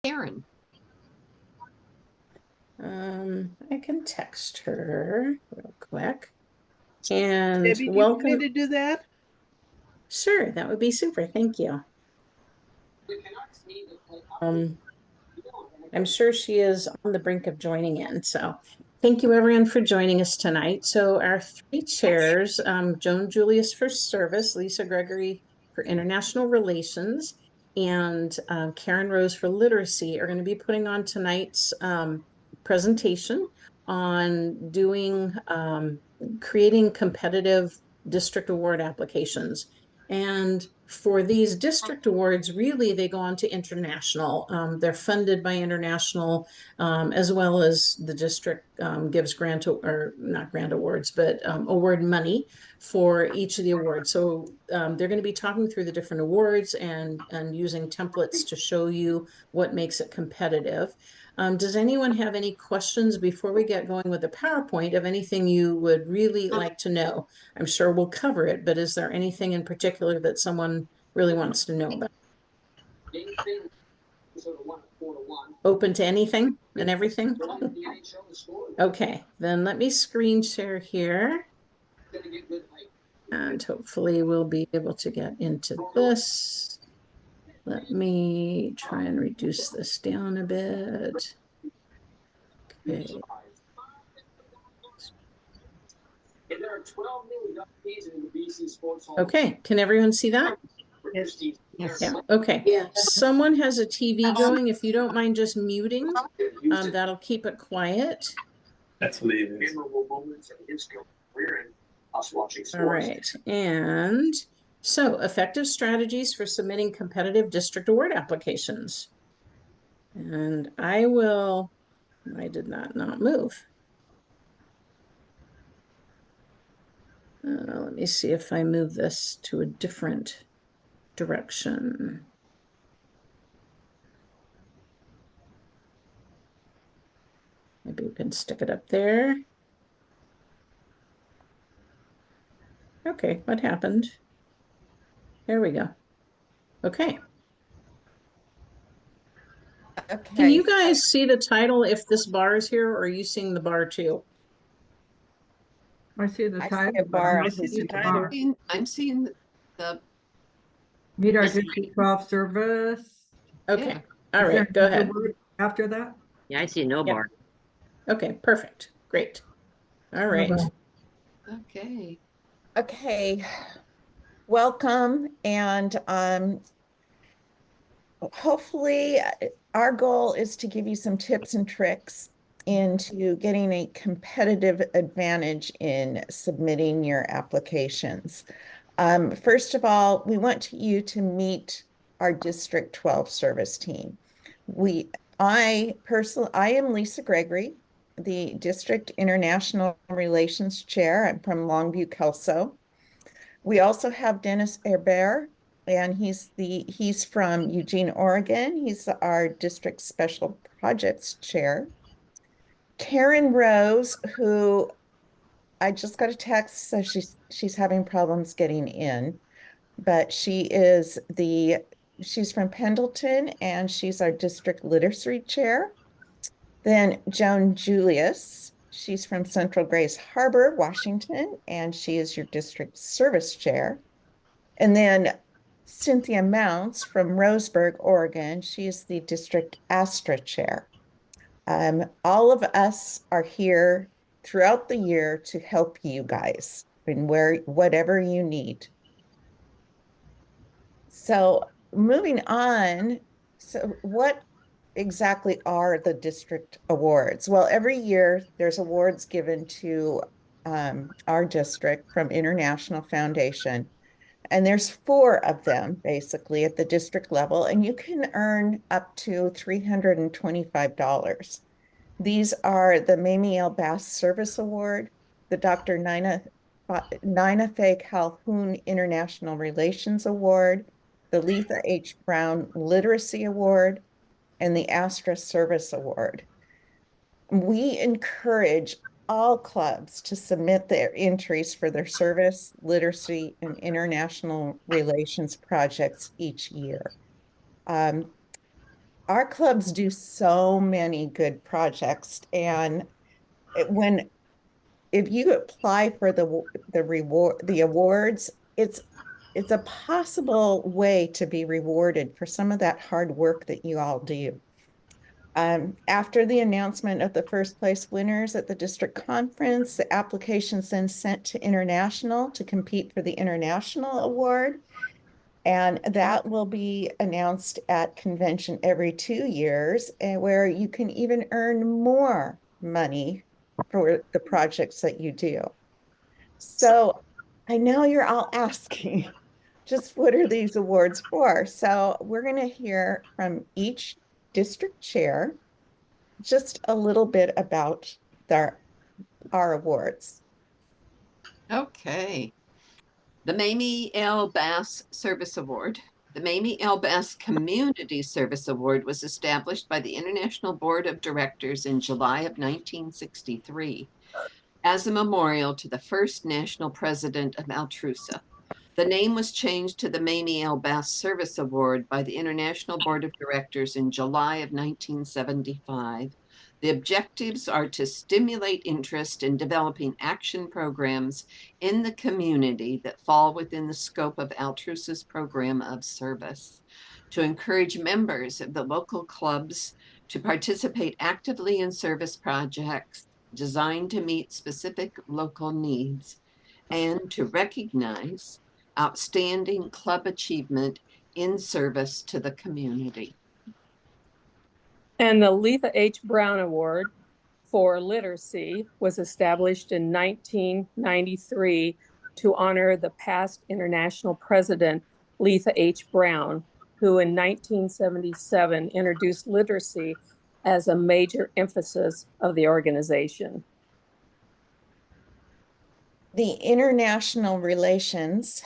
Karen. I can text her real quick. And Debbie, do you want me welcome. to do that? Sure, that would be super. Thank you. I'm sure she is on the brink of joining in. So thank you everyone for joining us tonight. So our three chairs, Joan Julius for Service, Lisa Gregory for International Relations, and Karen Rose for Literacy are going to be putting on tonight's presentation on doing creating competitive district award applications. And for these district awards, really, they go on to international. They're funded by international, as well as the district gives grant or not grant awards, but award money for each of the awards. So they're going to be talking through the different awards and using templates to show you what makes it competitive. Does anyone have any questions before we get going with the PowerPoint of anything you would really like to know? I'm sure we'll cover it, but is there anything in particular that someone really wants to know about? Open to anything and everything? Okay, then let me screen share here. And hopefully we'll be able to get into this. Let me try and reduce this down a bit. Okay. Okay, can everyone see that? Yes. Yeah, okay. Yeah. Someone has a TV going. If you don't mind just muting, that'll keep it quiet. That's what it is. All right. And so effective strategies for submitting competitive district award applications. And I did not move. Let me see if I move this to a different direction. Maybe we can stick it up there. Okay, what happened? There we go. Okay. Okay. Can you guys see the title if this bar is here, or are you seeing the bar too? I see the I see title. a bar. I see the title. I'm seeing the Meet our District 12 service. Okay. Yeah. All Is there right, go another ahead. word after that? Yeah, I see no Yep. bar. Okay, perfect. Great. All right. okay. Okay. Welcome. And hopefully our goal is to give you some tips and tricks into getting a competitive advantage in submitting your applications. First of all, we want you to meet our District 12 service team. I am Lisa Gregory, the District International Relations Chair. I'm from Longview, Kelso. We also have Dennis Herbert, and he's from Eugene, Oregon. He's our District Special Projects Chair. Karen Rose, who I just got a text, so she's having problems getting in, but she's from Pendleton, and she's our District Literacy Chair. Then Joan Julius, she's from Central Grace Harbor, Washington, and she is your District Service Chair. And then Cynthia Mounts from Roseburg, Oregon, she is the District Astra Chair. All of us are here throughout the year to help you guys in whatever you need. So moving on, so what exactly are the district awards? Well, every year there's awards given to our district from International Foundation. And there's 4 of them basically at the district level, and you can earn up to $325. These are the Mamie L. Bass Service Award, the Dr. Nina Faye Calhoun International Relations Award, the Letha H. Brown Literacy Award, and the Astra Service Award. We encourage all clubs to submit their entries for their service, literacy, and international relations projects each year. our clubs do so many good projects, and when if you apply for the awards, it's a possible way to be rewarded for some of that hard work that you all do. After the announcement of the first place winners at the district conference, the application's then sent to international to compete for the international award. And that will be announced at convention every 2 years, and where you can even earn more money for the projects that you do. So I know you're all asking, just what are these awards for? So we're going to hear from each district chair just a little bit about our awards. Okay. The Mamie L. Bass Service Award. The Mamie L. Bass Community Service Award was established by the International Board of Directors in July of 1963 as a memorial to the first national president of Altrusa. The name was changed to the Mamie L. Bass Service Award by the International Board of Directors in July of 1975. The objectives are to stimulate interest in developing action programs in the community that fall within the scope of Altrusa's program of service, to encourage members of the local clubs to participate actively in service projects designed to meet specific local needs, and to recognize outstanding club achievement in service to the community. And the Letha H. Brown Award for Literacy was established in 1993 to honor the past international president, Letha H. Brown, who in 1977 introduced literacy as a major emphasis of the organization. The International Relations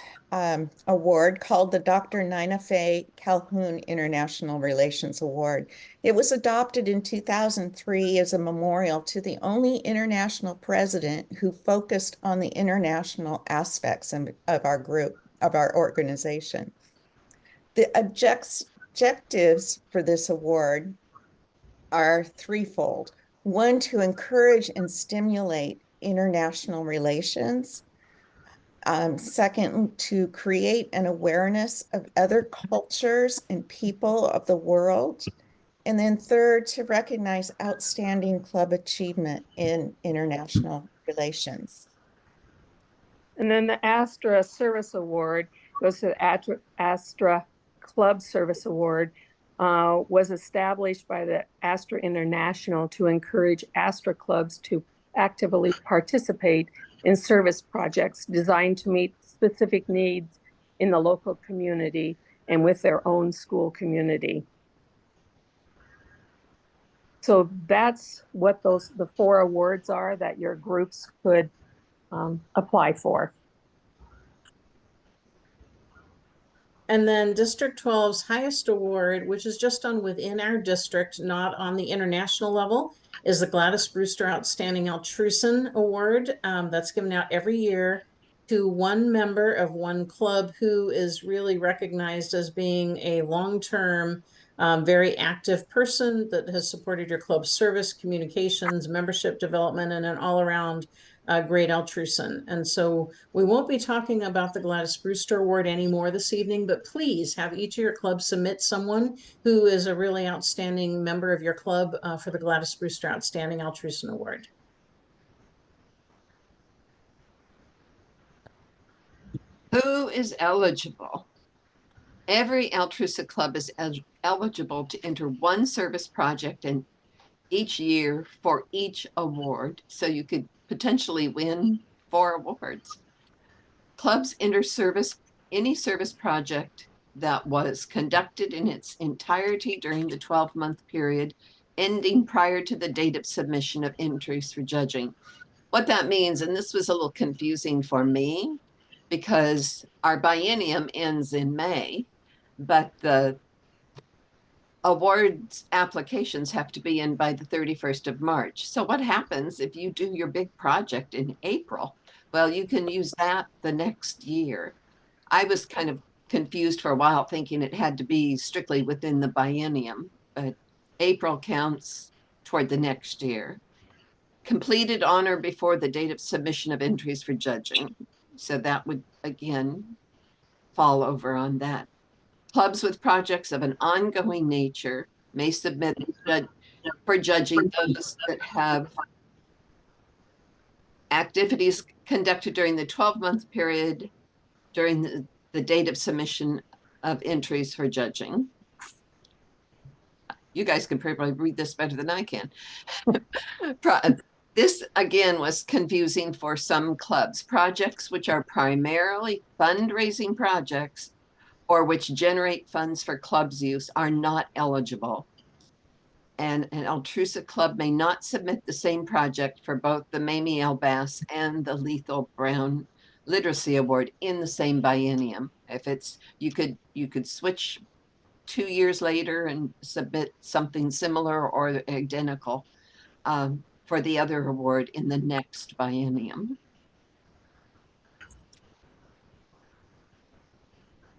Award, called the Dr. Nina Faye Calhoun International Relations Award. It was adopted in 2003 as a memorial to the only international president who focused on the international aspects of our organization. The objectives for this award are threefold. One, to encourage and stimulate international relations. Second, to create an awareness of other cultures and people of the world. And then third, to recognize outstanding club achievement in international relations. And then the Astra Service Award goes to the Astra Club Service Award, was established by the Astra International to encourage Astra clubs to actively participate in service projects designed to meet specific needs in the local community and with their own school community. So that's what the 4 awards are that your groups could apply for. And then District 12's highest award, which is just on within our district, not on the international level, is the Gladys Brewster Outstanding Altrusan Award. That's given out every year to one member of one club who is really recognized as being a long-term, very active person that has supported your club's service, communications, membership development, and an all-around great Altrusan. And so we won't be talking about the Gladys Brewster Award anymore this evening, but please have each of your clubs submit someone who is a really outstanding member of your club for the Gladys Brewster Outstanding Altrusan Award. Who is eligible? Every Altrusa club is eligible to enter one service project in each year for each award. So you could potentially win 4 awards. Clubs enter any service project that was conducted in its entirety during the 12-month period ending prior to the date of submission of entries for judging. What that means, and this was a little confusing for me because our biennium ends in May, but the awards applications have to be in by the 31st of March. So what happens if you do your big project in April? Well, you can use that the next year. I was kind of confused for a while thinking it had to be strictly within the biennium, but April counts toward the next year. Completed on or before the date of submission of entries for judging. So that would, again, fall over on that. Clubs with projects of an ongoing nature may submit for judging those that have activities conducted during the 12-month period during the date of submission of entries for judging. You guys can probably read this better than I can. This, again, was confusing for some clubs. Projects which are primarily fundraising projects or which generate funds for clubs use are not eligible. And an Altrusa club may not submit the same project for both the Mamie L. Bass and the Lethal Brown Literacy Award in the same biennium. If it's, you could switch 2 years later and submit something similar or identical for the other award in the next biennium.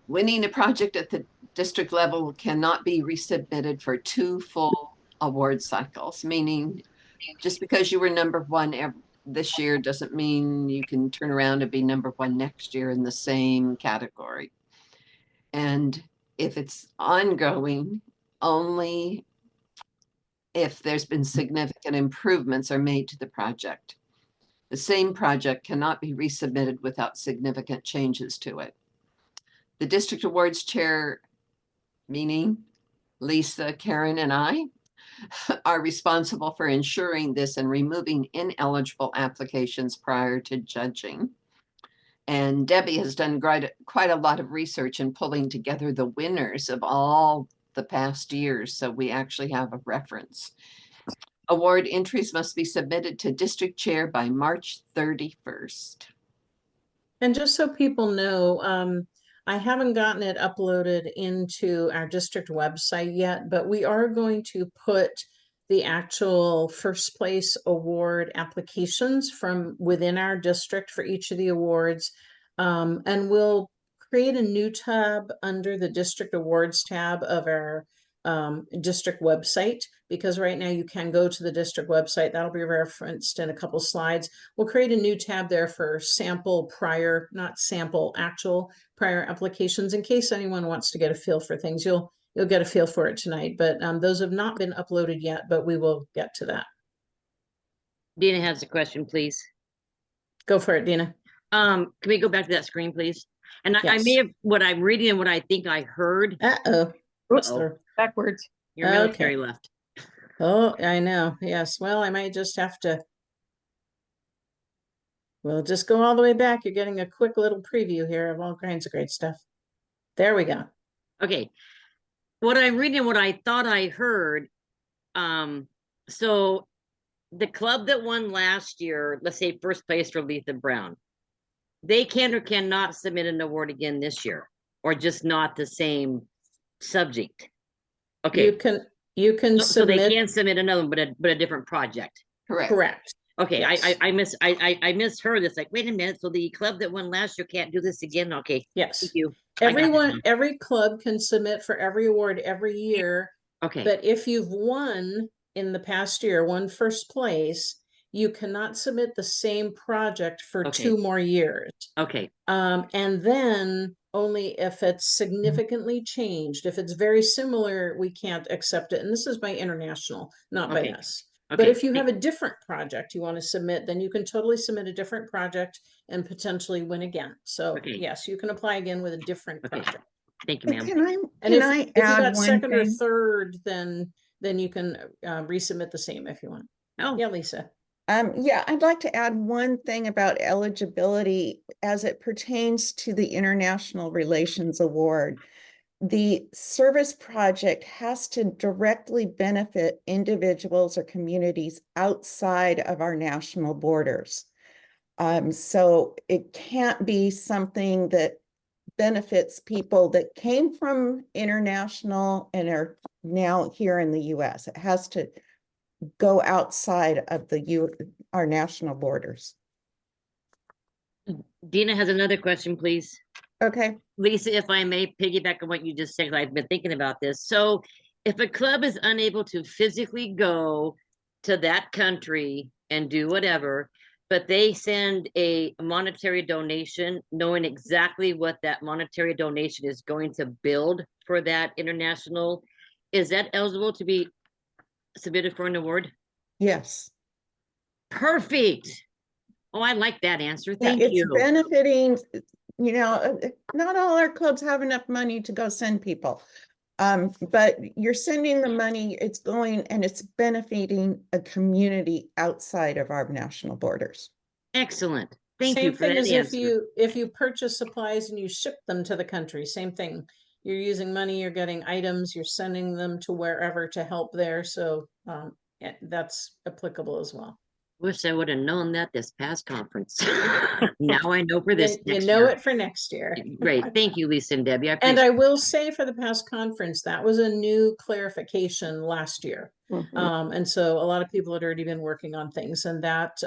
Winning a project at the district level cannot be resubmitted for 2 full award cycles, meaning just because you were number 1 this year doesn't mean you can turn around and be number 1 next year in the same category. And if it's ongoing, only if there's been significant improvements are made to the project. The same project cannot be resubmitted without significant changes to it. The district awards chair, meaning Lisa, Karen, and I, are responsible for ensuring this and removing ineligible applications prior to judging. And Debbie has done quite a lot of research in pulling together the winners of all the past years, so we actually have a reference. Award entries must be submitted to district chair by March 31st. And just so people know, I haven't gotten it uploaded into our district website yet, but we are going to put the actual first place award applications from within our district for each of the awards. And we'll create a new tab under the district awards tab of our district website, because right now you can go to the district website. That'll be referenced in a couple slides. We'll create a new tab there for sample prior, not sample, actual prior applications, in case anyone wants to get a feel for things. You'll get a feel for it tonight, but those have not been uploaded yet, but we will get to that. Dina has a question, please. Go for it, Dina. Can we go back to that screen, please? And Yes. I may have, what I'm reading and what I think I heard. What's Uh-oh. there? Backwards. Your military left. Oh, I know. Yes. Well, I might just have to. We'll just go all the way back. You're getting a quick little preview here of all kinds of great stuff. There we go. Okay. What I'm reading and what I thought I heard. So the club that won last year, let's say first place for Letha Brown, they can or cannot submit an award again this year, or just not the same subject. Okay. You can so submit. they can submit another one, but a different project. Correct. Okay, yes. I misheard this. Like, wait a minute. So the club that won last year can't do this again. Okay. Yes. Thank you. Every club can submit for every award every year. Okay. But if you've won in the past year, won first place, you cannot submit the same project for 2 more years. Okay. And then only if it's significantly changed. If it's very similar, we can't accept it. And this is by international, not by us. Okay. But if you have a different project you want to submit, then you can totally submit a different project and potentially win again. So yes, you can apply again with a different project. Thank you, ma'am. Can I if you add got one second or thing? third, then you can resubmit the same if you want. Oh, yeah, Lisa. Yeah, I'd like to add one thing about eligibility as it pertains to the International Relations Award. The service project has to directly benefit individuals or communities outside of our national borders. So it can't be something that benefits people that came from international and are now here in the US. It has to go outside of our national borders. Dina has another question, please. Okay. Lisa, if I may piggyback on what you just said, I've been thinking about this. So if a club is unable to physically go to that country and do whatever, but they send a monetary donation, knowing exactly what that monetary donation is going to build for that international, is that eligible to be submitted for an award? Yes. Perfect. Oh, I like that answer. Yeah, Thank it's you. benefiting, not all our clubs have enough money to go send people. But you're sending the money, it's going and it's benefiting a community outside of our national borders. Excellent. Thank Same you for thing that as answer. if you purchase supplies and you ship them to the country, same thing. You're using money, you're getting items, you're sending them to wherever to help there. So yeah, that's applicable as well. Wish I would have known that this past conference. Now I know for this You next know year. it for next year. Great. Thank you, Lisa and Debbie. I And appreciate I will say for the past conference, that was a new clarification last year. Mhm. And so a lot of people had already been working on things, and that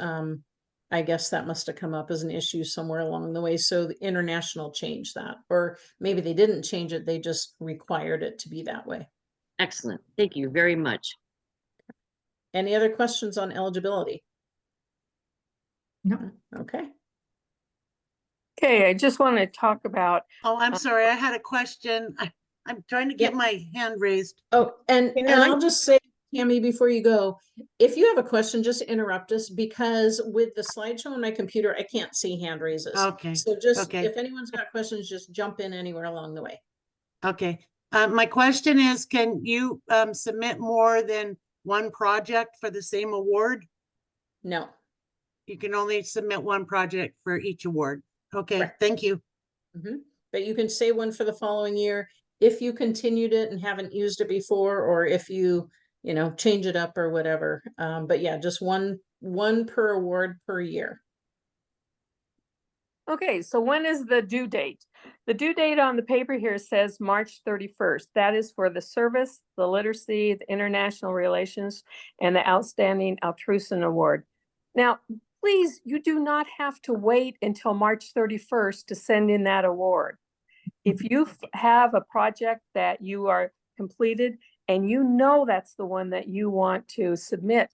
I guess that must have come up as an issue somewhere along the way. So the international changed that, or maybe they didn't change it, they just required it to be that way. Excellent. Thank you very much. Any other questions on eligibility? No. Okay. Okay, I just want to talk about, Oh, I'm sorry, I had a question. I'm trying to get my hand raised. Oh, and You know, and I- I'll just say, Tammy, before you go, if you have a question, just interrupt us, because with the slideshow on my computer, I can't see hand raises. Okay, So just, okay. if anyone's got questions, just jump in anywhere along the way. Okay. My question is, can you submit more than one project for the same award? No. You can only submit one project for each award. Okay, Correct. thank you. But you can say one for the following year if you continued it and haven't used it before, or if you change it up or whatever. But yeah, just one per award per year. okay, so when is the due date? The due date on the paper here says March 31st. That is for the service, the literacy, the international relations, and the outstanding Altrusa award. Now, please, you do not have to wait until March 31st to send in that award. If you have a project that you are completed and you know that's the one that you want to submit,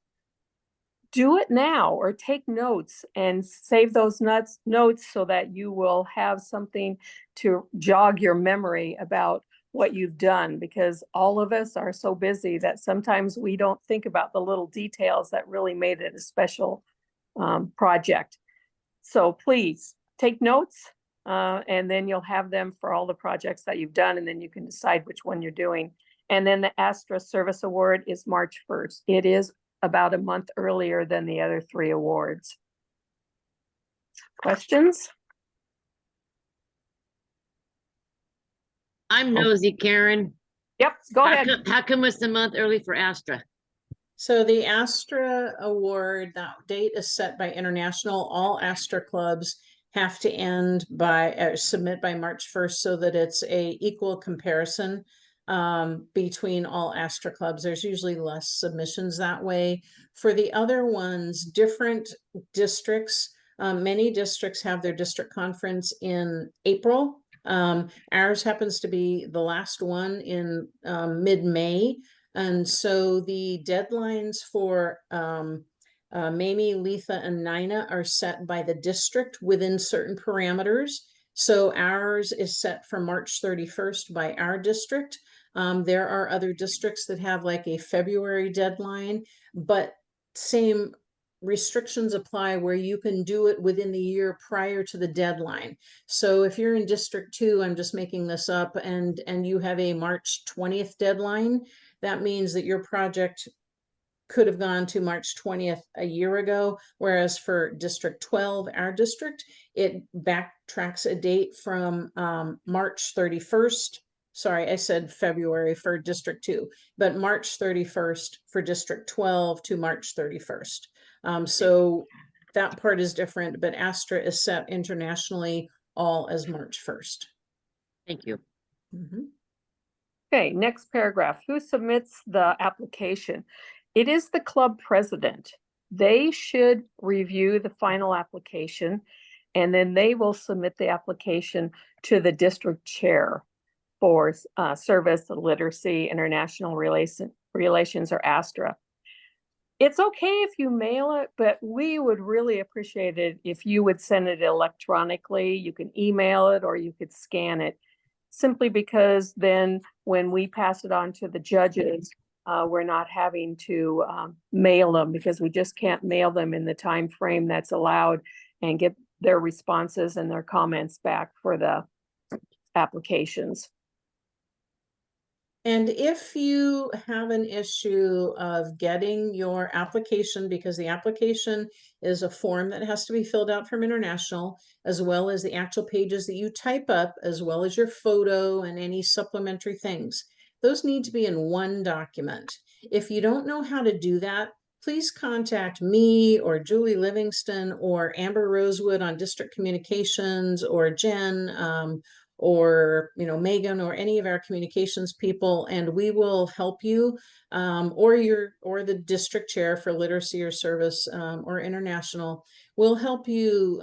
do it now or take notes and save those notes so that you will have something to jog your memory about what you've done, because all of us are so busy that sometimes we don't think about the little details that really made it a special project. So please take notes and then you'll have them for all the projects that you've done, and then you can decide which one you're doing. And then the Astra Service Award is March 1st. It is about a month earlier than the other 3 awards. Questions? I'm nosy, Karen. Yep, go ahead. How come it's a month early for Astra? So the Astra Award, that date is set by international. All Astra clubs have to end by submit by March 1st, so that it's a equal comparison between all Astra clubs. There's usually less submissions that way. For the other ones, different districts, many districts have their district conference in April. Ours happens to be the last one in mid-May. And so the deadlines for Mamie, Letha, and Nina are set by the district within certain parameters. So ours is set for March 31st by our district. There are other districts that have like a February deadline, but same restrictions apply where you can do it within the year prior to the deadline. So if you're in District 2, I'm just making this up, and you have a March 20th deadline, that means that your project could have gone to March 20th a year ago, whereas for District 12, our district, it backtracks a date from March 31st. Sorry, I said February for District 2, but March 31st for District 12 to March 31st. So that part is different, but Astra is set internationally all as March 1st. Thank you. Okay, next paragraph. Who submits the application? It is the club president. They should review the final application, and then they will submit the application to the district chair for Service, Literacy, International Relations, or ASTRA. It's okay if you mail it, but we would really appreciate it if you would send it electronically. You can email it or you could scan it, simply because then when we pass it on to the judges, we're not having to mail them, because we just can't mail them in the time frame that's allowed and get their responses and their comments back for the applications. And if you have an issue of getting your application, because the application is a form that has to be filled out from International, as well as the actual pages that you type up, as well as your photo and any supplementary things, those need to be in one document. If you don't know how to do that, please contact me or Julie Livingston or Amber Rosewood on District Communications, or Jen, or Megan, or any of our communications people, and we will help you, or the district chair for literacy or service, or international will help you,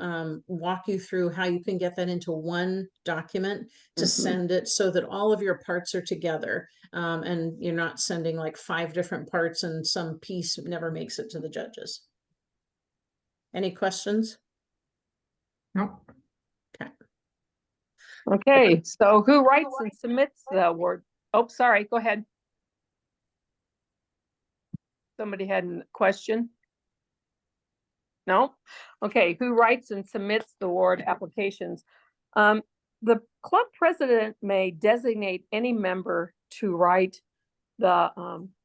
walk you through how you can get that into one document to send it, so that all of your parts are together, and you're not sending like 5 different parts and some piece never makes it to the judges. Any questions? Nope. Okay, so who writes and submits the award? Oh, sorry, go ahead. Somebody had a question? No? Okay, who writes and submits the award applications? The club president may designate any member to write the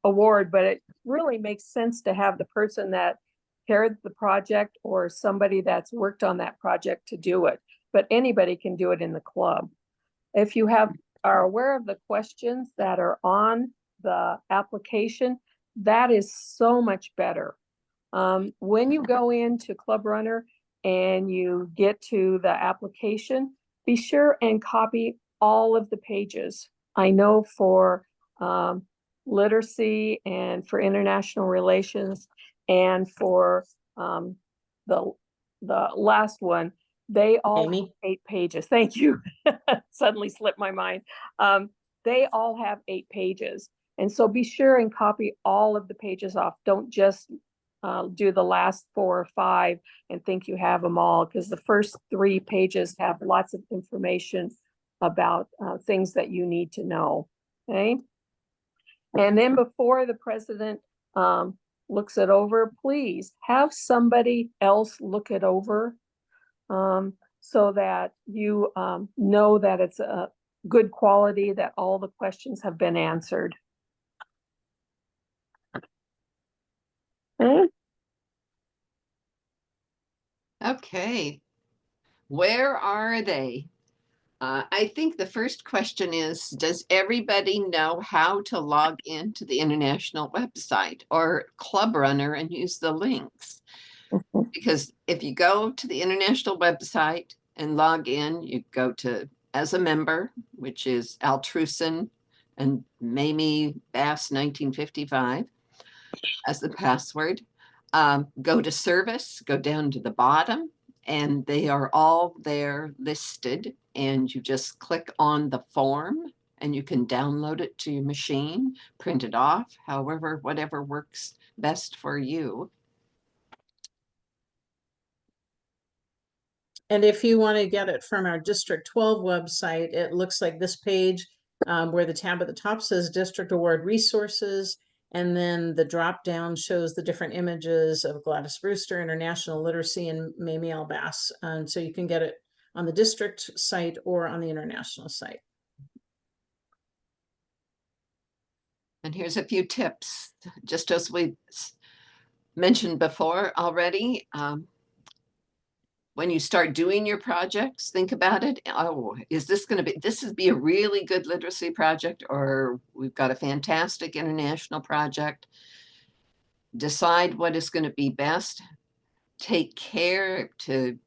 award, but it really makes sense to have the person that chaired the project or somebody that's worked on that project to do it. But anybody can do it in the club. If you are aware of the questions that are on the application, that is so much better. When you go into Club Runner and you get to the application, be sure and copy all of the pages. I know for literacy and for international relations and for the last one, they all have 8 pages. Thank you. Suddenly slipped my mind. They all have 8 pages. And so be sure and copy all of the pages off. Don't just do the last 4 or 5 and think you have them all, because the first 3 pages have lots of information about things that you need to know. Okay. And then before the president looks it over, please have somebody else look it over, so that you know that it's a good quality, that all the questions have been answered. Okay. Okay. Where are they? I think the first question is, does everybody know how to log into the international website or Club Runner and use the links? Because if you go to the international website and log in, you go to as a member, which is Altrusa and Mamie Bass 1955 as the password. Go to service, go down to the bottom, and they are all there listed, and you just click on the form and you can download it to your machine, print it off, however, whatever works best for you. And if you want to get it from our District 12 website, it looks like this page, where the tab at the top says District Award Resources, and then the drop down shows the different images of Gladys Brewster, International Literacy, and Mamie L. Bass. And so you can get it on the district site or on the international site. And here's a few tips, just as we mentioned before already. When you start doing your projects, think about it. Oh, is this going to be a really good literacy project, or we've got a fantastic international project? Decide what is going to be best. Take care to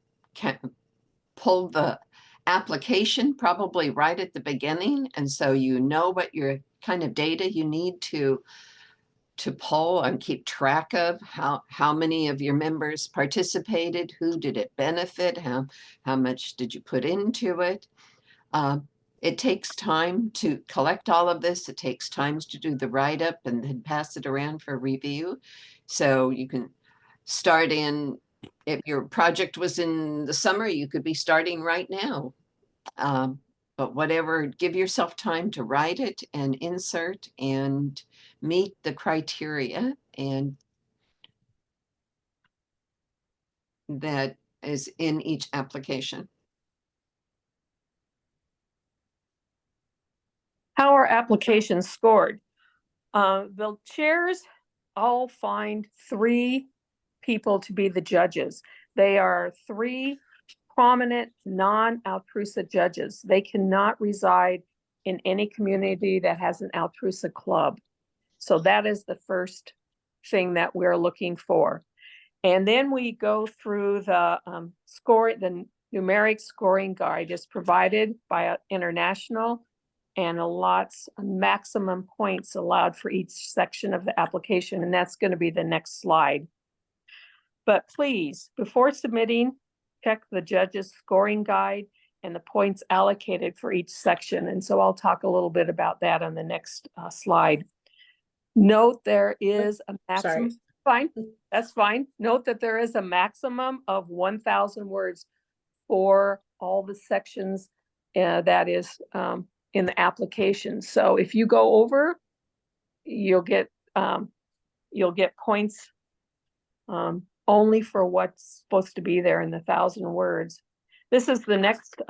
pull the application probably right at the beginning. And so you know what your kind of data you need to pull and keep track of, how many of your members participated, who did it benefit, how much did you put into it. It takes time to collect all of this. It takes time to do the write-up and then pass it around for review. So you can start in, if your project was in the summer, you could be starting right now. But whatever, give yourself time to write it and insert and meet the criteria, and that is in each application. How are applications scored? The chairs all find 3 people to be the judges. They are 3 prominent non-Altrusa judges. They cannot reside in any community that has an Altrusa club. So that is the first thing that we're looking for. And then we go through the the numeric scoring guide is provided by International, and maximum points allowed for each section of the application. And that's going to be the next slide. But please, before submitting, check the judge's scoring guide and the points allocated for each section. And so I'll talk a little bit about that on the next slide. Note there is a maximum. Sorry. Fine, that's fine. Note that there is a maximum of 1,000 words for all the sections that is in the application. So if you go over, you'll get points only for what's supposed to be there in the 1,000 words. This is the next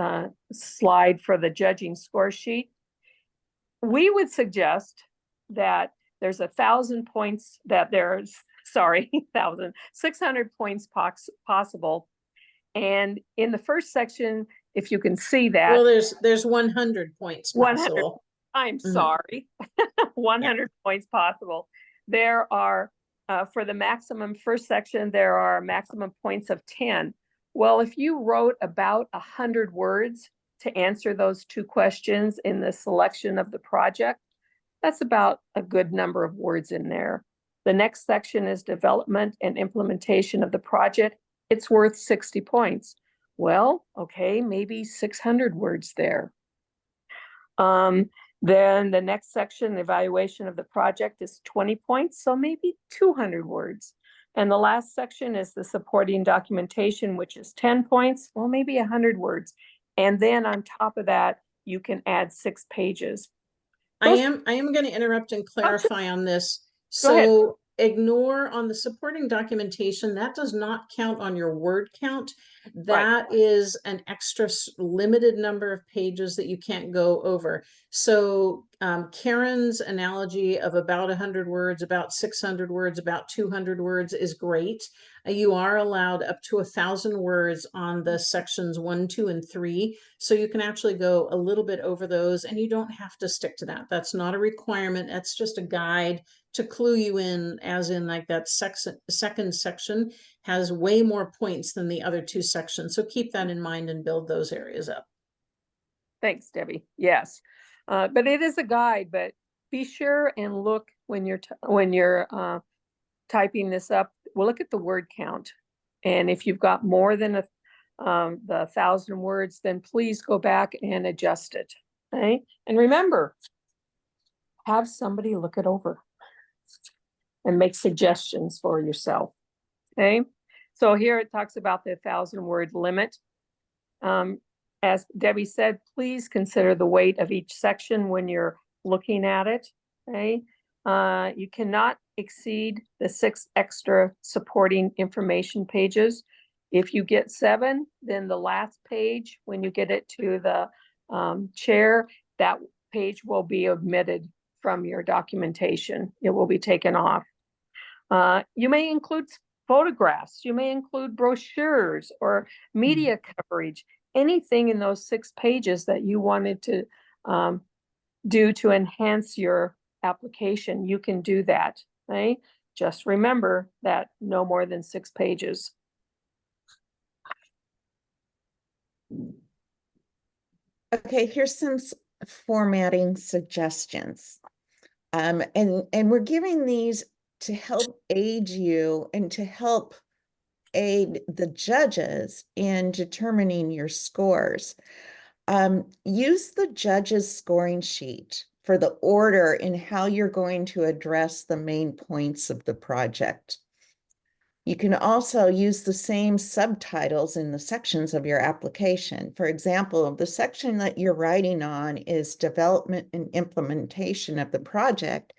slide for the judging score sheet. We would suggest that there's 1,000 points, that there's, 600 points possible. And in the first section, if you can see that. Well, there's 100 points 100, possible. I'm sorry, 100 points possible. There are, for the maximum first section, there are maximum points of 10. Well, if you wrote about 100 words to answer those 2 questions in the selection of the project, that's about a good number of words in there. The next section is development and implementation of the project. It's worth 60 points. Well, okay, maybe 600 words there. Then the next section, evaluation of the project, is 20 points, so maybe 200 words. And the last section is the supporting documentation, which is 10 points, well, maybe 100 words. And then on top of that, you can add 6 pages. I am going to interrupt and clarify on this. Go ahead. So ignore on the supporting documentation, that does not count on your word count. That is an extra limited number of pages that you can't go over. So Karen's analogy of about 100 words, about 600 words, about 200 words is great. You are allowed up to 1,000 words on the sections 1, 2, and 3. So you can actually go a little bit over those, and you don't have to stick to that. That's not a requirement. That's just a guide to clue you in, as in like that second section has way more points than the other 2 sections. So keep that in mind and build those areas up. Thanks, Debbie. Yes, but it is a guide, but be sure and look when you're typing this up. We'll look at the word count. And if you've got more than the 1,000 words, then please go back and adjust it. Okay. And remember, have somebody look it over and make suggestions for yourself. Okay. So here it talks about the 1,000 word limit. As Debbie said, please consider the weight of each section when you're looking at it. Okay. You cannot exceed the 6 extra supporting information pages. If you get 7, then the last page, when you get it to the chair, that page will be omitted from your documentation. It will be taken off. You may include photographs. You may include brochures or media coverage, anything in those 6 pages that you wanted to do to enhance your application. You can do that. Okay? Just remember that no more than 6 pages. Okay, here's some formatting suggestions. And we're giving these to help aid you and to help aid the judges in determining your scores. Use the judge's scoring sheet for the order in how you're going to address the main points of the project. You can also use the same subtitles in the sections of your application. For example, the section that you're writing on is development and implementation of the project.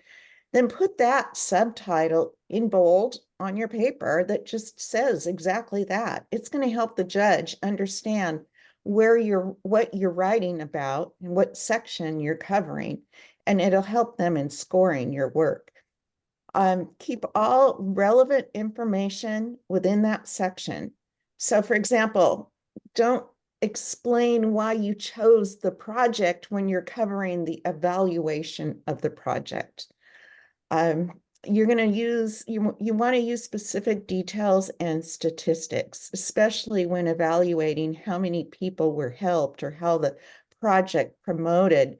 Then put that subtitle in bold on your paper that just says exactly that. It's going to help the judge understand what you're writing about and what section you're covering, and it'll help them in scoring your work. Keep all relevant information within that section. So for example, don't explain why you chose the project when you're covering the evaluation of the project. You're going to use, you want to use specific details and statistics, especially when evaluating how many people were helped or how the project promoted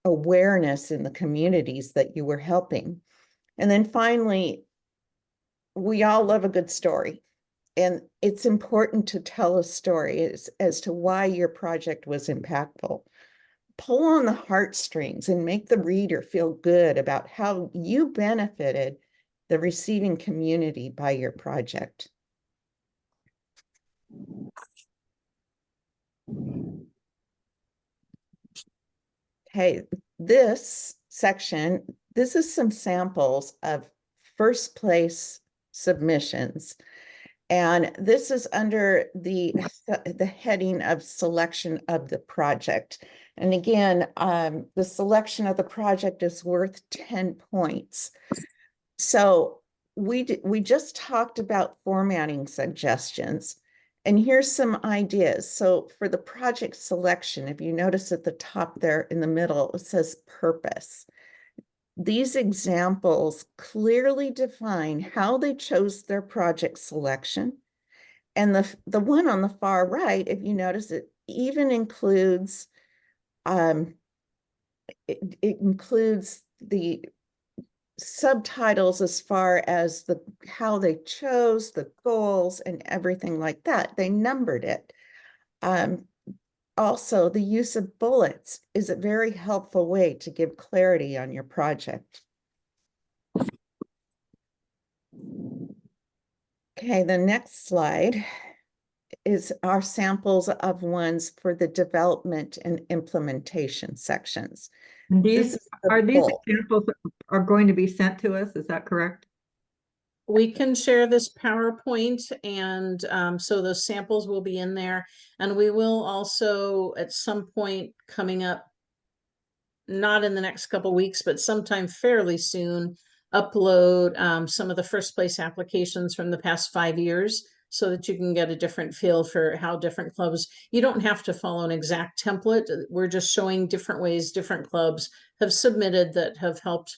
awareness in the communities that you were helping. And then finally, we all love a good story. And it's important to tell a story as to why your project was impactful. Pull on the heartstrings and make the reader feel good about how you benefited the receiving community by your project. Okay, this section, this is some samples of first place submissions. And this is under the heading of selection of the project. And again, the selection of the project is worth 10 points. So we just talked about formatting suggestions. And here's some ideas. So for the project selection, if you notice at the top there in the middle, it says purpose. These examples clearly define how they chose their project selection. And the one on the far right, if you notice, it even includes, it includes the subtitles as far as how they chose, the goals, and everything like that. They numbered it. Also, the use of bullets is a very helpful way to give clarity on your project. Okay, the next slide is our samples of ones for the development and implementation sections. And This these is the are these bulk. examples that are going to be sent to us, is that correct? We can share this PowerPoint, and so those samples will be in there. And we will also, at some point coming up, not in the next couple weeks, but sometime fairly soon, upload some of the first place applications from the past 5 years so that you can get a different feel for how different clubs, you don't have to follow an exact template. We're just showing different ways different clubs have submitted that have helped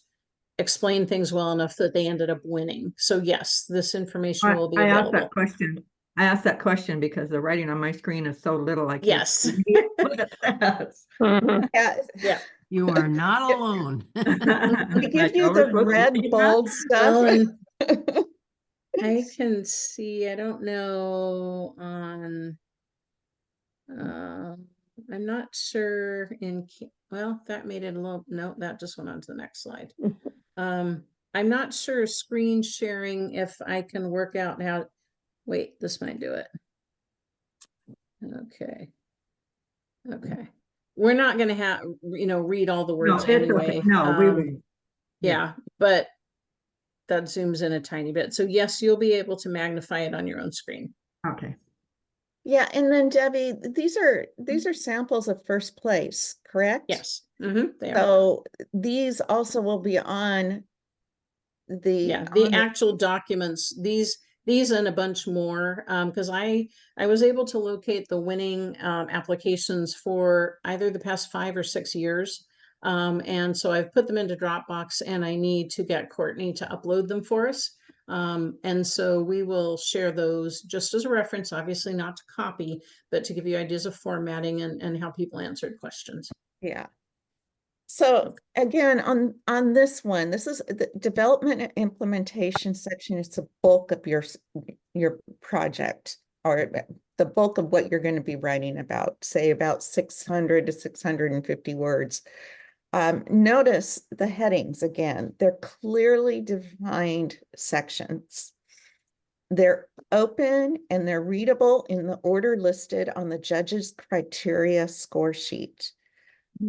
explain things well enough that they ended up winning. So yes, this information will be I asked available. that question. I asked that question because the writing on my screen is so little I can't Yes. see what it says. Mhm. Yeah. You are not alone. We give you the red bold stuff. Well, and I can see, I don't know on, I'm not sure well, that made it a little, no, that just went on to the next slide. I'm not sure screen sharing, if I can work out how, wait, this might do it. Okay. Okay. We're not going to have, read all the words anyway. No, we won't. Yeah, but that zooms in a tiny bit. So yes, you'll be able to magnify it on your own screen. Okay. Yeah, and then Debbie, these are samples of first place, correct? Yes. They are. So these also will be on the actual documents, these and a bunch more, because I was able to locate the winning applications for either the past 5 or 6 years. And so I've put them into Dropbox, and I need to get Courtney to upload them for us. And so we will share those just as a reference, obviously not to copy, but to give you ideas of formatting and how people answered questions. Yeah. So again, on this one, this is the development and implementation section. It's the bulk of your project or the bulk of what you're going to be writing about, say about 600 to 650 words. Notice the headings again. They're clearly defined sections. They're open and they're readable in the order listed on the judge's criteria score sheet.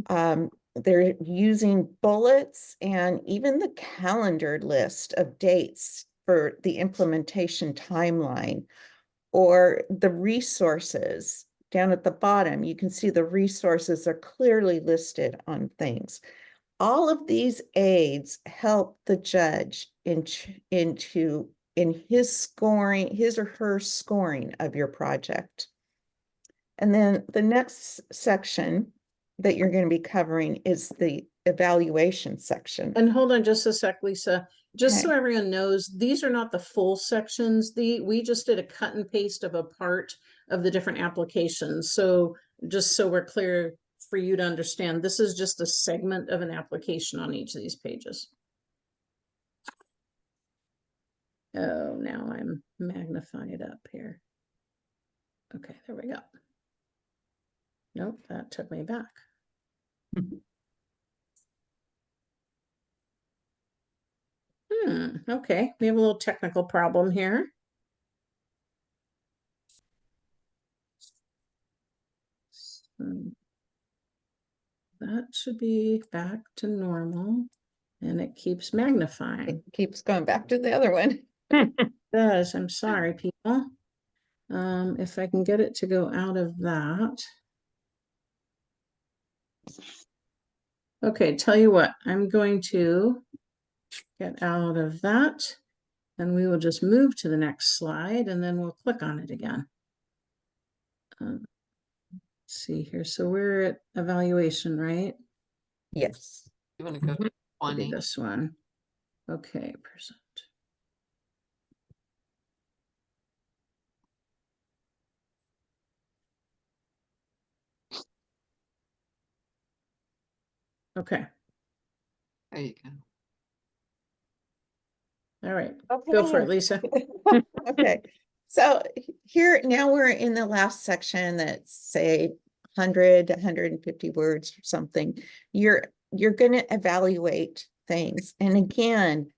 They're using bullets and even the calendared list of dates for the implementation timeline, or the resources down at the bottom. You can see the resources are clearly listed on things. All of these aids help the judge in his scoring, his or her scoring of your project. And then the next section that you're going to be covering is the evaluation section. And hold on just a sec, Lisa. Just so Okay. everyone knows, these are not the full sections. We just did a cut and paste of a part of the different applications. So just so we're clear for you to understand, this is just a segment of an application on each of these pages. Oh, now I'm magnifying it up here. Okay, there we go. Nope, that took me back. Okay, we have a little technical problem here. That should be back to normal, and it keeps magnifying. It keeps going back to the other one. It does. I'm sorry, people. If I can get it to go out of that. Okay, tell you what, I'm going to get out of that, and we will just move to the next slide, and then we'll click on it again. Let's see here. So we're at evaluation, right? Yes. You want to go to I'll do 20? this one. Okay, percent. Okay. There you go. All right. Okay. Go for it, Lisa. Okay. So here now we're in the last section that's say 100 to 150 words or something. You're going to evaluate things. And again,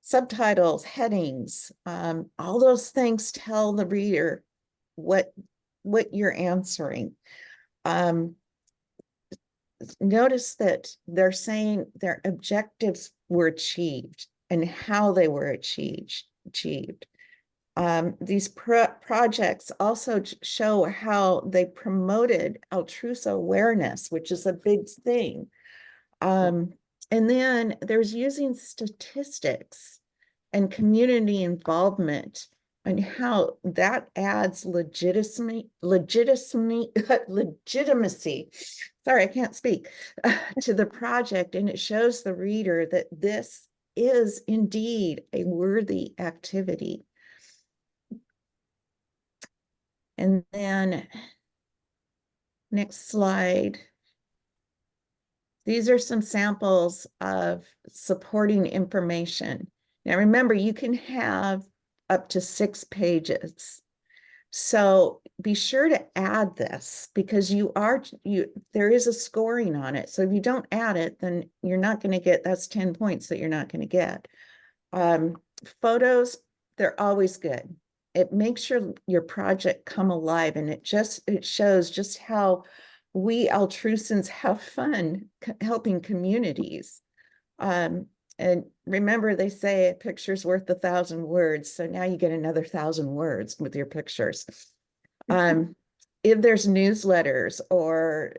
subtitles, headings, all those things tell the reader what you're answering. Notice that they're saying their objectives were achieved and how they were achieved. These projects also show how they promoted Altrusa awareness, which is a big thing. And then there's using statistics and community involvement and how that adds legitimacy, sorry, I can't speak, to the project. And it shows the reader that this is indeed a worthy activity. And then next slide. These are some samples of supporting information. Now remember, you can have up to 6 pages. So be sure to add this because there is a scoring on it. So if you don't add it, then you're not going to get, that's 10 points that you're not going to get. Photos, they're always good. It makes your project come alive, and it shows just how we Altrusans have fun helping communities. And remember, they say a picture's worth 1,000 words. So now you get another 1,000 words with your pictures. If there's newsletters or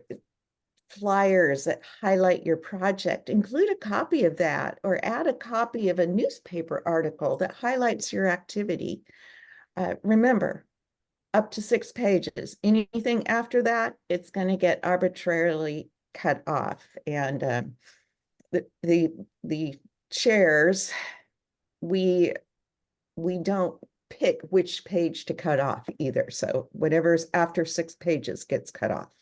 flyers that highlight your project, include a copy of that or add a copy of a newspaper article that highlights your activity. Remember, up to 6 pages. Anything after that, it's going to get arbitrarily cut off. And the chairs, we don't pick which page to cut off either. So whatever's after 6 pages gets cut off.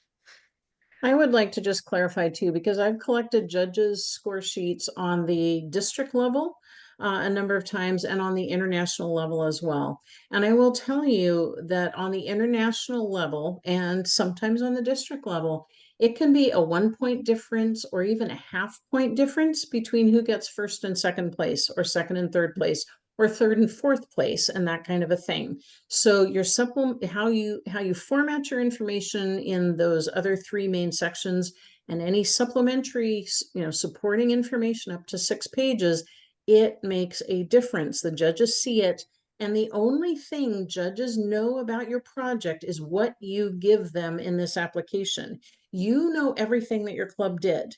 I would like to just clarify too, because I've collected judges' score sheets on the district level, a number of times, and on the international level as well. And I will tell you that on the international level and sometimes on the district level, it can be a 1 point difference or even a half-point difference between who gets first and second place, or second and third place, or third and fourth place, and that kind of a thing. So your how you format your information in those other 3 main sections, and any supplementary, supporting information up to 6 pages, it makes a difference. The judges see it. And the only thing judges know about your project is what you give them in this application. You know everything that your club did.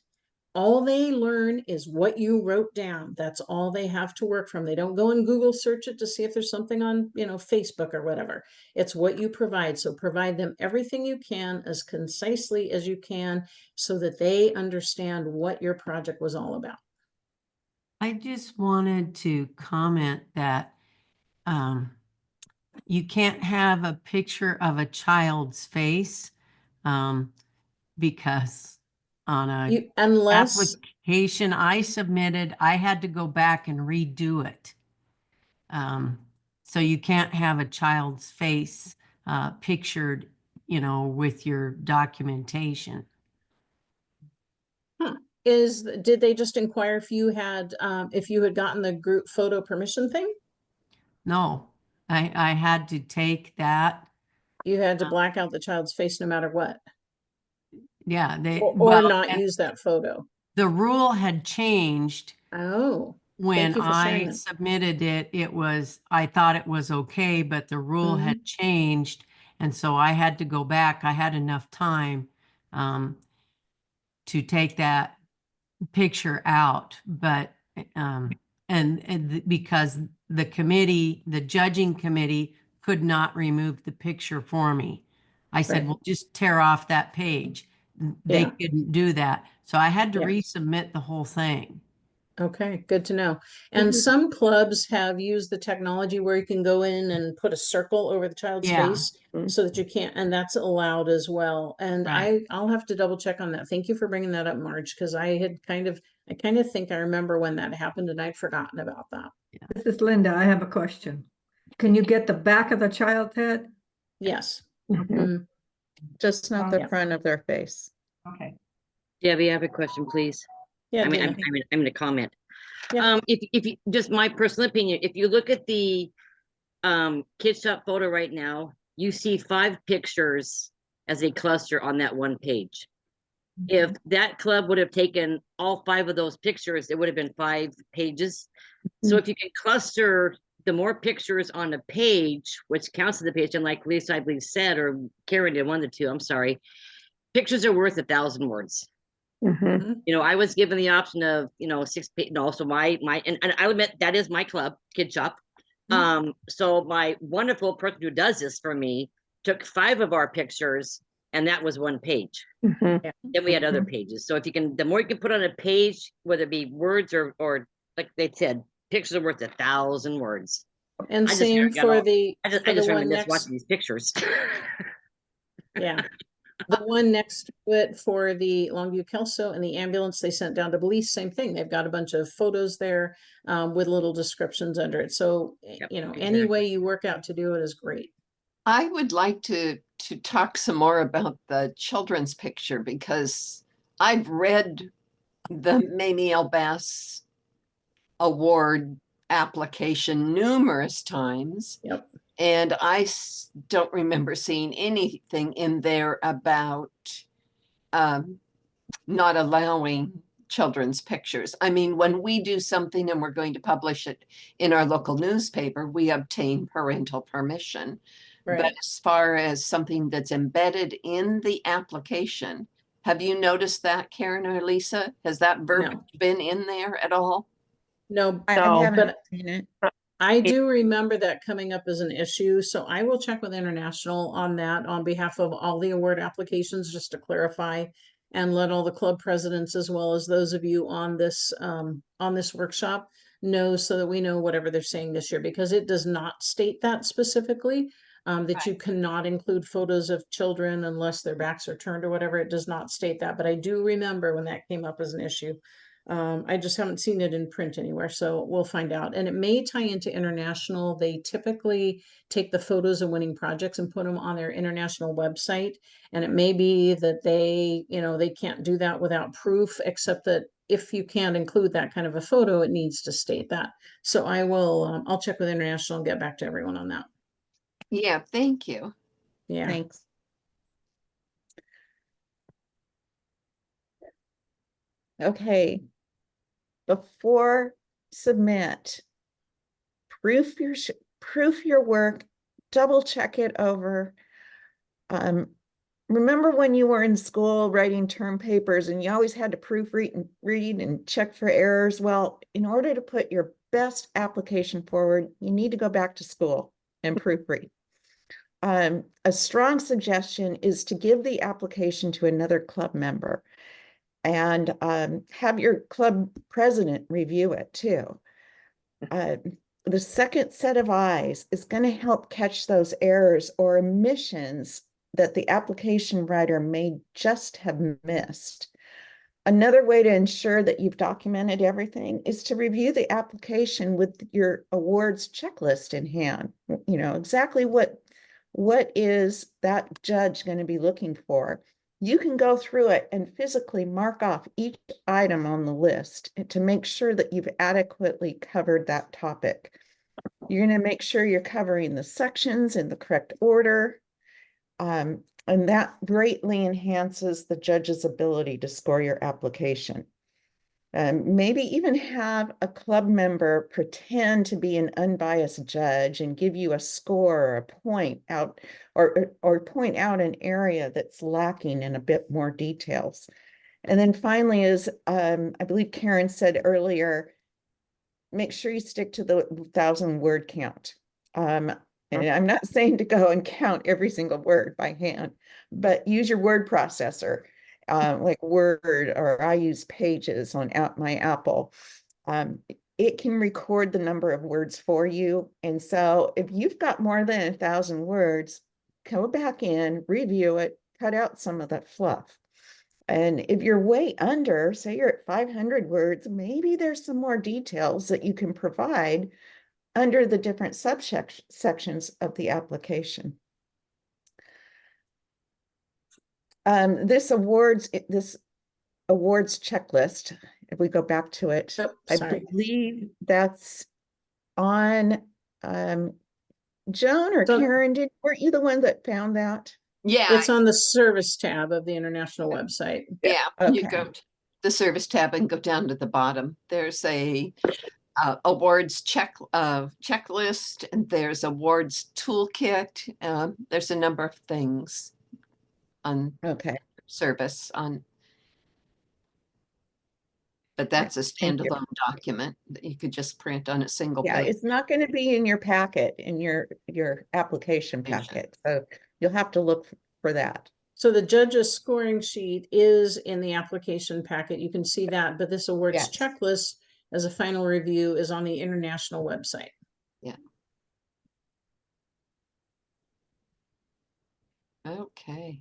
All they learn is what you wrote down. That's all they have to work from. They don't go and Google search it to see if there's something on, Facebook or whatever. It's what you provide. So provide them everything you can as concisely as you can so that they understand what your project was all about. I just wanted to comment that you can't have a picture of a child's face because on a Unless application I submitted, I had to go back and redo it. So you can't have a child's face pictured, with your documentation. did they just inquire if you had gotten the group photo permission thing? No, I had to take that. You had to black out the child's face no matter what, Yeah, or not use that photo. the rule had changed. Oh, When thank you for sharing I that. submitted it, I thought it was okay, but the rule had changed. And so I had to go back. I had enough time to take that picture out, but because the judging committee could not remove the picture for me. I said, Right. well, just tear off that page. They Yeah. couldn't do that. So I had to Yeah. resubmit the whole thing. Okay, good to know. And some clubs have used the technology where you can go in and put a circle over the child's Yeah. face so that you can't, and that's allowed as well. And Right. I'll have to double check on that. Thank you for bringing that up, Marge, because I kind of think I remember when that happened and I'd forgotten about that. This is Linda. I have a question. Can you get the back of the child's head? Yes. Just not the Yeah. front of their face. Okay. Debbie, I have a question, please. Yeah, I'm Dina. going to comment. Yeah. If you, just my personal opinion, if you look at the Kids Shop photo right now, you see 5 pictures as a cluster on that one page. If that club would have taken all 5 of those pictures, it would have been 5 pages. So if you can cluster the more pictures on a page, which counts as the page, and like Lisa, I believe, said, or Karen did, one of the two, I'm sorry, pictures are worth 1,000 words. I was given the option of 6 pages. No, so my and I'll admit that is my club, Kid Shop. So my wonderful person who does this for me took 5 of our pictures, and that was 1 page. Then we had other pages. So if you can, the more you can put on a page, whether it be words or like they said, pictures are worth 1,000 words. And same for the I just reminisce watching these pictures. Yeah. The one next to it for the Longview Kelso and the ambulance they sent down to Belize, same thing. They've got a bunch of photos there with little descriptions under it. So, any way you work out to do it is great. I would like to talk some more about the children's picture because I've read the Mamie L. Bass Award application numerous times. Yep. And I don't remember seeing anything in there about not allowing children's pictures. I mean, when we do something and we're going to publish it in our local newspaper, we obtain parental permission. Right. But as far as something that's embedded in the application, have you noticed that, Karen or Lisa? Has that verbiage been in there at all? No, I haven't seen it. I do remember that coming up as an issue, so I will check with International on that on behalf of all the award applications, just to clarify and let all the club presidents, as well as those of you on this workshop, know, so that we know whatever they're saying this year, because it does not state that specifically, that you cannot include photos of children unless their backs are turned or whatever. It does not state that, but I do remember when that came up as an issue I just haven't seen it in print anywhere, so we'll find out. And it may tie into international. They typically take the photos of winning projects and put them on their international website. And it may be that they, they can't do that without proof, except that if you can't include that kind of a photo, it needs to state that. So I'll check with international and get back to everyone on that. Yeah, thank you. Yeah. Thanks. Okay. Before submit, proof your work, double check it over. Remember when you were in school writing term papers and you always had to proofread and read and check for errors? Well, in order to put your best application forward, you need to go back to school and proofread. A strong suggestion is to give the application to another club member and have your club president review it too. The second set of eyes is going to help catch those errors or omissions that the application writer may just have missed. Another way to ensure that you've documented everything is to review the application with your awards checklist in hand. Exactly what is that judge going to be looking for. You can go through it and physically mark off each item on the list to make sure that you've adequately covered that topic. You're going to make sure you're covering the sections in the correct order. And that greatly enhances the judge's ability to score your application. Maybe even have a club member pretend to be an unbiased judge and give you a score or a point out, or point out an area that's lacking in a bit more details. And then finally, as I believe Karen said earlier, make sure you stick to the 1,000-word count. And I'm not saying to go and count every single word by hand, but use your word processor, like Word, or I use Pages on my Apple. It can record the number of words for you. And so if you've got more than 1,000 words, go back in, review it, cut out some of that fluff. And if you're way under, say you're at 500 words, maybe there's some more details that you can provide under the different subsections of the application. This awards checklist, if we go back to it, I believe that's on Joan or Karen, weren't you the one that found that? Yeah. It's on the service tab of the international website. Yeah, okay. You go to the service tab and go down to the bottom. There's a awards checklist, and there's awards toolkit. There's a number of things on service on, but that's a standalone document that you could just print on a single page. It's not going to be in your packet, in your application packet, so you'll have to look for that. So the judge's scoring sheet is in the application packet. You can see that, but this awards checklist as a final review is on the international website. Yeah. Okay.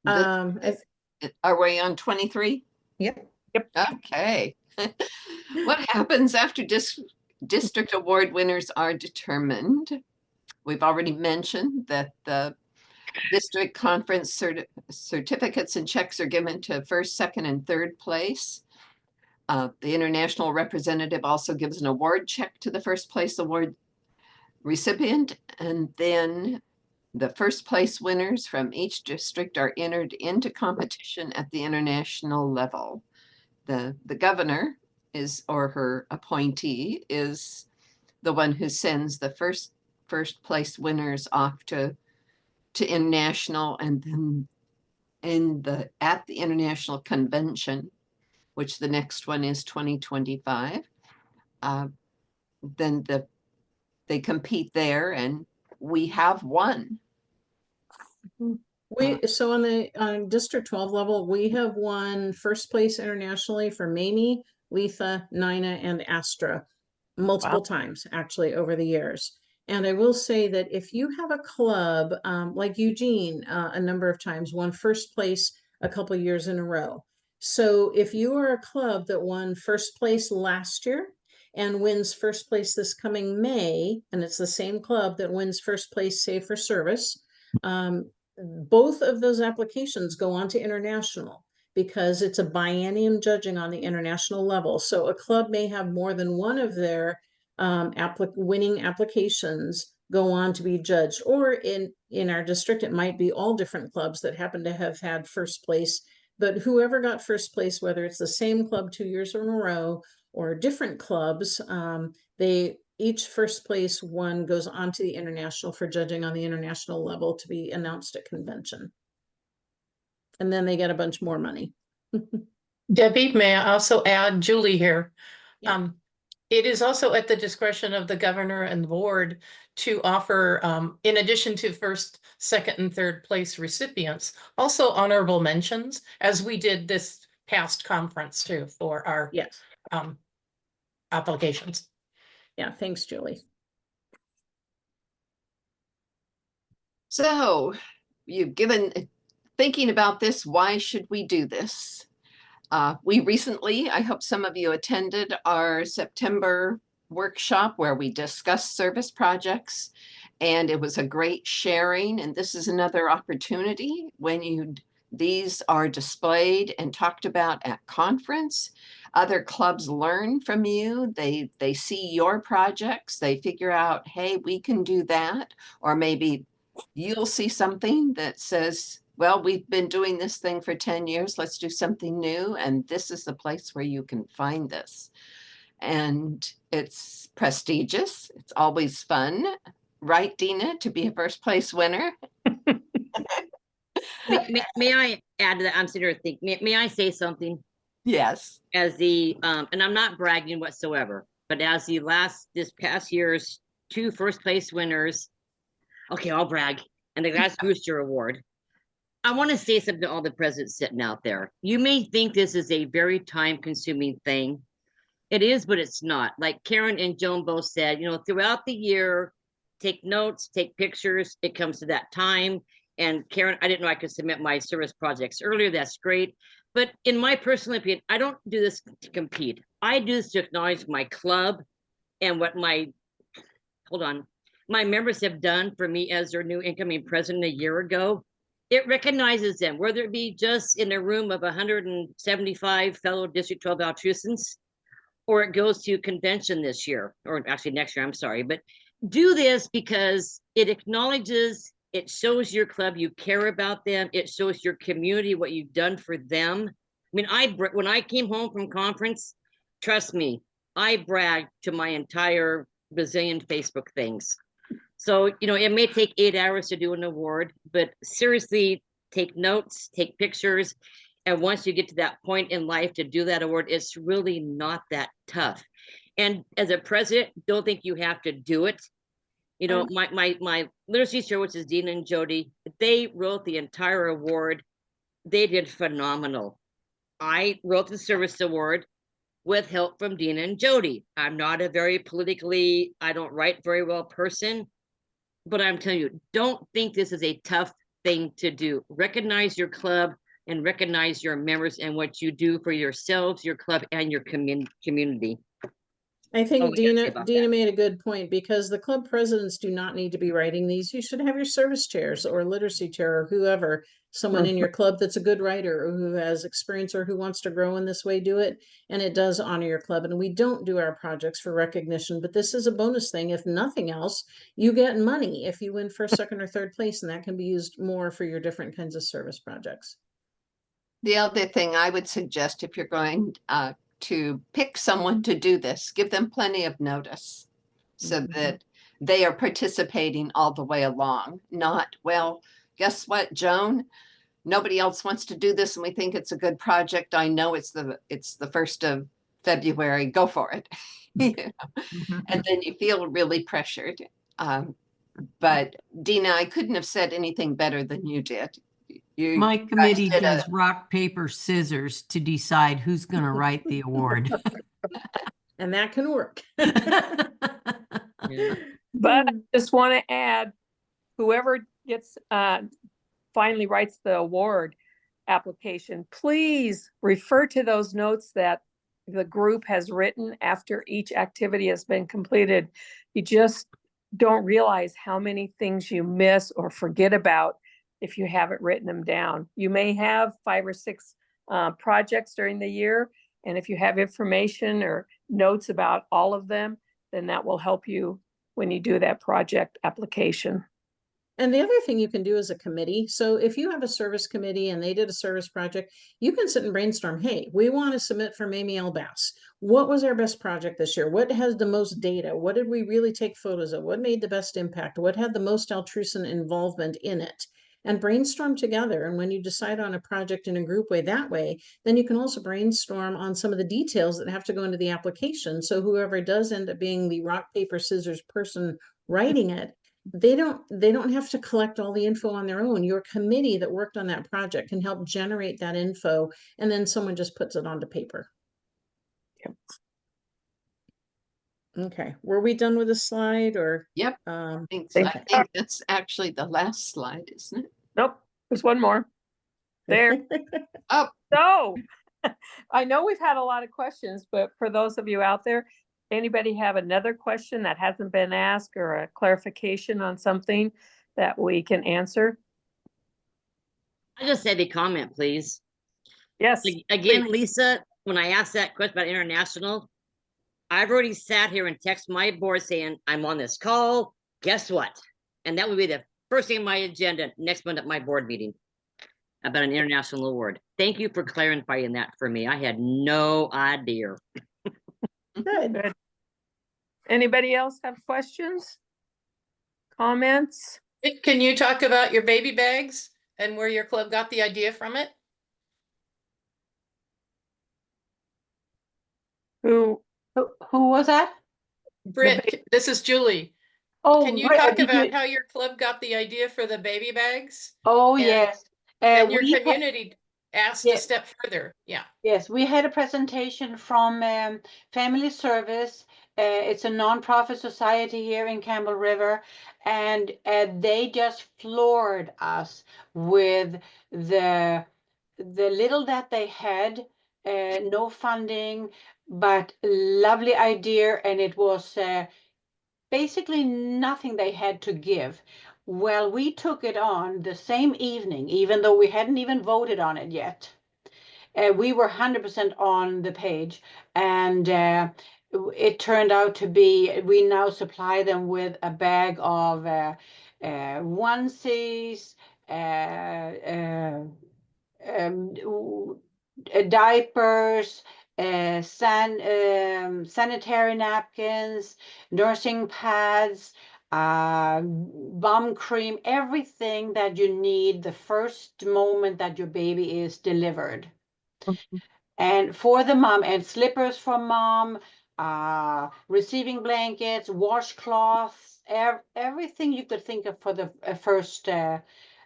Are we on 23? Yep. Okay. What happens after district award winners are determined? We've already mentioned that the district conference certificates and checks are given to first, second, and third place. The international representative also gives an award check to the first place award recipient, and then the first place winners from each district are entered into competition at the international level. The governor or her appointee is the one who sends the first place winners off to international, and then at the international convention, which the next one is 2025, then they compete there, and we have won. So on District 12 level, we have won first place internationally for Mamie, Letha, Nina, and Astra multiple times actually over the years. And I will say that if you have a club like Eugene, a number of times won first place a couple years in a row. So if you are a club that won first place last year and wins first place this coming May, and it's the same club that wins first place, say for service, both of those applications go on to international because it's a biennium judging on the international level. So a club may have more than one of their winning applications go on to be judged, or in our district it might be all different clubs that happen to have had first place, but whoever got first place, whether it's the same club 2 years in a row or different clubs, they each first place one goes on to the international for judging on the international level to be announced at convention, and then they get a bunch more money. Debbie, may I also add, Julie here. Yeah. It is also at the discretion of the governor and the board to offer, in addition to first, second, and third place recipients, also honorable mentions, as we did this past conference too for our Yes. applications. Yeah, thanks, Julie. So you've given, thinking about this, why should we do this? We recently, I hope some of you attended our September workshop where we discussed service projects, and it was a great sharing. And this is another opportunity when these are displayed and talked about at conference. Other clubs learn from you. They see your projects. They figure out, hey, we can do that. Or maybe you'll see something that says, well, we've been doing this thing for 10 years. Let's do something new. And this is the place where you can find this. And it's prestigious. It's always fun. Right, Dina, to be a first place winner? May I add to that? I'm sitting here thinking, may I say something? Yes. As the, and I'm not bragging whatsoever, but as this past year's 2 first place winners, okay, I'll brag, and the Glass Booster Award, I want to say something to all the presidents sitting out there. You may think this is a very time-consuming thing. It is, but it's not. Like Karen and Joan both said, throughout the year, take notes, take pictures. It comes to that time. And Karen, I didn't know I could submit my service projects earlier. That's great. But in my personal opinion, I don't do this to compete. I do this to acknowledge my club and what my members have done for me as their new incoming president a year ago. It recognizes them, whether it be just in a room of 175 fellow District 12 Altrusans, or it goes to convention this year, or actually next year, I'm sorry. But do this because it acknowledges, it shows your club you care about them. It shows your community what you've done for them. I mean, when I came home from conference, trust me, I bragged to my entire bazillion Facebook things. So, it may take 8 hours to do an award, but seriously, take notes, take pictures. And once you get to that point in life to do that award, it's really not that tough. And as a president, don't think you have to do it. My literacy chair, which is Dina and Jody, they wrote the entire award. They did phenomenal. I wrote the service award with help from Dina and Jody. I'm not a very I don't write very well person, but I'm telling you, don't think this is a tough thing to do. Recognize your club and recognize your members and what you do for yourselves, your club, and your community. I think Dina made a good point, because the club presidents do not need to be writing these. You should have your service chairs or literacy chair or whoever, someone in your club that's a good writer or who has experience or who wants to grow in this way, do it. And it does honor your club. And we don't do our projects for recognition, but this is a bonus thing. If nothing else, you get money if you win first, second, or third place, and that can be used more for your different kinds of service projects. The other thing I would suggest, if you're going to pick someone to do this, give them plenty of notice so that they are participating all the way along. Not, well, guess what, Joan? Nobody else wants to do this and we think it's a good project. I know it's the 1st of February. Go for it. And then you feel really pressured. But Dina, I couldn't have said anything better than you did. My committee does rock, paper, scissors to decide who's going to write the award. And that can work. But I just want to add, whoever gets finally writes the award, application, please refer to those notes that the group has written after each activity has been completed. You just don't realize how many things you miss or forget about if you haven't written them down. You may have 5 or 6 projects during the year, and if you have information or notes about all of them, then that will help you when you do that project application. And the other thing you can do as a committee, so if you have a service committee and they did a service project, you can sit and brainstorm, hey, we want to submit for Mamie L. Bass. What was our best project this year? What has the most data? What did we really take photos of? What made the best impact? What had the most Altrusan involvement in it? And brainstorm together. And when you decide on a project in a group way that way, then you can also brainstorm on some of the details that have to go into the application. So whoever does end up being the rock, paper, scissors person writing it, they don't have to collect all the info on their own. Your committee that worked on that project can help generate that info, and then someone just puts it onto paper. Yep. Okay, were we done with the slide or? Yep. Thanks. I think that's actually the last slide, isn't it? Nope, there's one more. There. Oh. So I know we've had a lot of questions, but for those of you out there, anybody have another question that hasn't been asked or a clarification on something that we can answer? I just had a comment, please. Yes. Again, please. Lisa, when I asked that question about international, I've already sat here and text my board saying, I'm on this call. Guess what? And that would be the first thing on my agenda next month at my board meeting about an international award. Thank you for clarifying that for me. I had no idea. Good. Anybody else have questions? Comments? Can you talk about your baby bags and where your club got the idea from it? Who was that? Britt, this is Julie. Oh, can you Britt, talk about how your club got the idea for the baby bags? Oh, yes. And your community asked yeah. a step further. Yeah. Yes, we had a presentation from Family Service. It's a nonprofit society here in Campbell River, and they just floored us with the little that they had, no funding, but lovely idea, and it was basically nothing they had to give. Well, we took it on the same evening, even though we hadn't even voted on it yet. We were 100% on the page, and it turned out to be, we now supply them with a bag of onesies, diapers, sanitary napkins, nursing pads, bum cream, everything that you need the first moment that your baby is delivered. And for the mom, and slippers for mom, receiving blankets, washcloths, everything you could think of for the first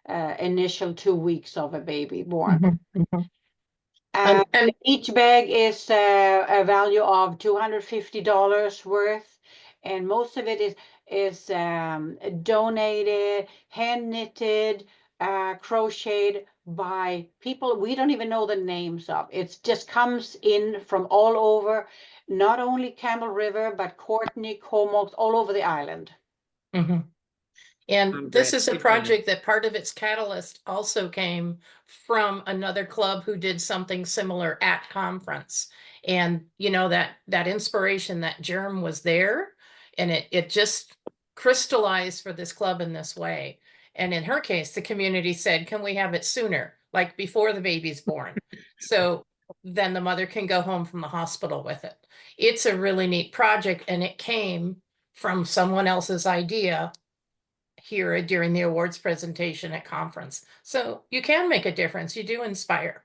initial 2 weeks of a baby born. And each bag is a value of $250 worth, and most of it is donated, hand knitted, crocheted by people we don't even know the names of. It just comes in from all over, not only Campbell River, but Courtney, Comox, all over the island. Mm-hmm. And this is a project that part of its catalyst also came from another club who did something similar at conference. And you know, that inspiration, that germ was there, and it just crystallized for this club in this way. And in her case, the community said, can we have it sooner, like before the baby's born? So then the mother can go home from the hospital with it. It's a really neat project, and it came from someone else's idea here during the awards presentation at conference. So you can make a difference. You do inspire.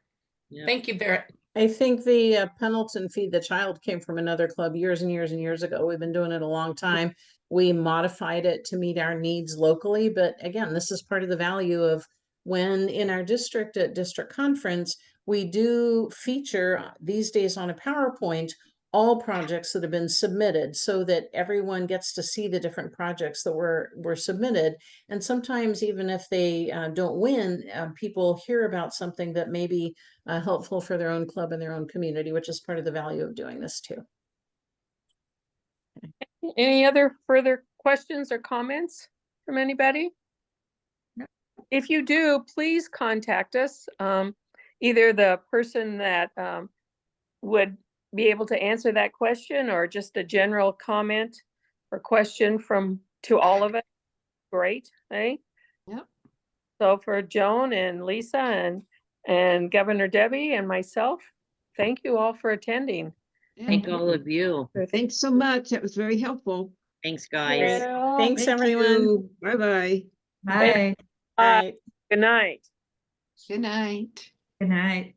Yeah. Thank you, Barrett. I think the Pendleton Feed the Child came from another club years and years and years ago. We've been doing it a long time. We modified it to meet our needs locally. But again, this is part of the value of when in our district at district conference, we do feature these days on a PowerPoint all projects that have been submitted so that everyone gets to see the different projects that were submitted. And sometimes even if they don't win, people hear about something that may be helpful for their own club and their own community, which is part of the value of doing this too. Any other further questions or comments from anybody? If you do, please contact us. Either the person that would be able to answer that question or just a general comment or question to all of us. Great, eh? Yep. So for Joan and Lisa and Governor Debbie and myself, thank you all for attending. Thank all of you. Thanks so much. That was very helpful. Thanks, guys. Thanks, everyone. Bye-bye. Bye. Bye. Good night. Good night. Good night.